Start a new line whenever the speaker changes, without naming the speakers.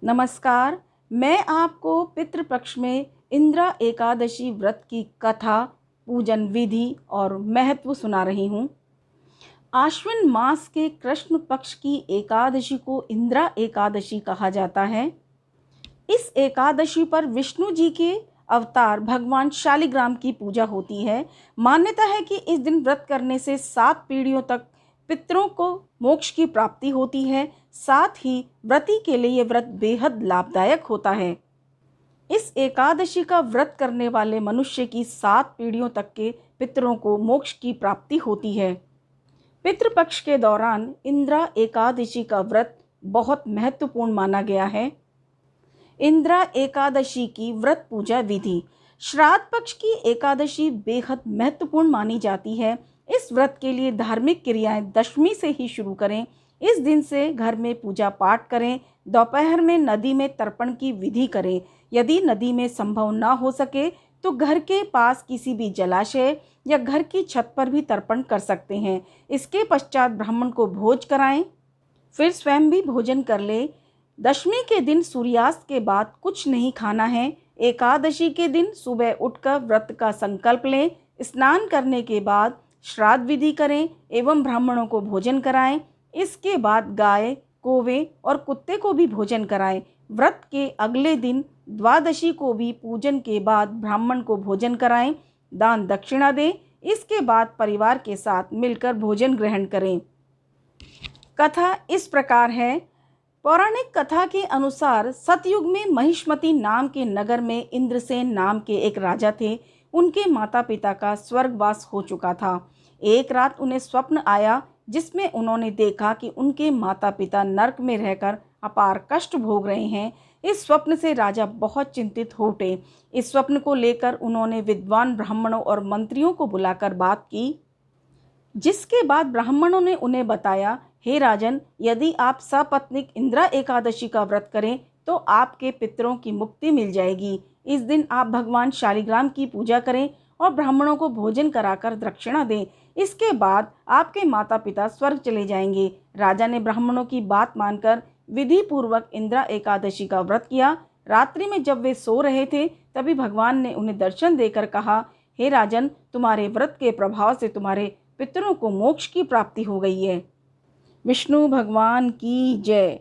नमस्कार। मैं आपको पितृपक्ष में इंद्रा एकादशी व्रत की कथा, पूजन विधि और महत्व सुना रही हूँ। आश्विन मास के कृष्ण पक्ष की एकादशी को इंद्रा एकादशी कहा जाता है। इस एकादशी पर विष्णु जी के अवतार भगवान शालिग्राम की पूजा होती है। मान्यता है कि इस दिन व्रत करने से 7 पीढ़ियों तक पितरों को मोक्ष की प्राप्ति होती है। साथ ही व्रती के लिए व्रत बेहद लाभदायक होता है। इस एकादशी का व्रत करने वाले मनुष्य की 7 पीढ़ियों तक के पितरों को मोक्ष की प्राप्ति होती है। पितृपक्ष के दौरान इंद्रा एकादशी का व्रत बहुत महत्वपूर्ण माना गया है। इंद्रा एकादशी की व्रत पूजा विधि। श्राद्ध पक्ष की एकादशी बेहद महत्वपूर्ण मानी जाती है। इस व्रत के लिए धार्मिक क्रियाएं दशमी से ही शुरू करें। इस दिन से घर में पूजा पाठ करें। दोपहर में नदी में तर्पण की विधि करें। यदि नदी में संभव ना हो सके तो घर के पास किसी भी जलाशय या घर की छत पर भी तर्पण कर सकते हैं। इसके पश्चात ब्राह्मण को भोज कराएं, फिर स्वयं भी भोजन कर ले। दशमी के दिन सूर्यास्त के बाद कुछ नहीं खाना है। एकादशी के दिन सुबह उठकर व्रत का संकल्प लें। स्नान करने के बाद श्राद्ध विधि करें एवं ब्राह्मणों को भोजन कराएं। इसके बाद गाय, कौवे और कुत्ते को भी भोजन कराएं। व्रत के अगले दिन द्वादशी को भी पूजन के बाद ब्राह्मण को भोजन कराएं, दान दक्षिणा दें। इसके बाद परिवार के साथ मिलकर भोजन ग्रहण करें। कथा इस प्रकार है। पौराणिक कथा के अनुसार सतयुग में महिष्मति नाम के नगर में इंद्रसेन नाम के एक राजा थे। उनके माता पिता का स्वर्गवास हो चुका था। एक रात उन्हें स्वप्न आया जिसमें उन्होंने देखा कि उनके माता पिता नरक में रहकर अपार कष्ट भोग रहे हैं। इस स्वप्न से राजा बहुत चिंतित हो उठे। इस स्वप्न को लेकर उन्होंने विद्वान ब्राह्मणों और मंत्रियों को बुलाकर बात की, जिसके बाद ब्राह्मणों ने उन्हें बताया, हे राजन, यदि आप सपत्नीक इंद्रा एकादशी का व्रत करें तो आपके पितरों की मुक्ति मिल जाएगी। इस दिन आप भगवान शालिग्राम की पूजा करें और ब्राह्मणों को भोजन कराकर दक्षिणा दें। इसके बाद आपके माता पिता स्वर्ग चले जाएंगे। राजा ने ब्राह्मणों की बात मानकर विधि पूर्वक इंद्रा एकादशी का व्रत किया। रात्रि में जब वे सो रहे थे तभी भगवान ने उन्हें दर्शन देकर कहा, हे राजन, तुम्हारे व्रत के प्रभाव से तुम्हारे पितरों को मोक्ष की प्राप्ति हो गई है। विष्णु भगवान की जय।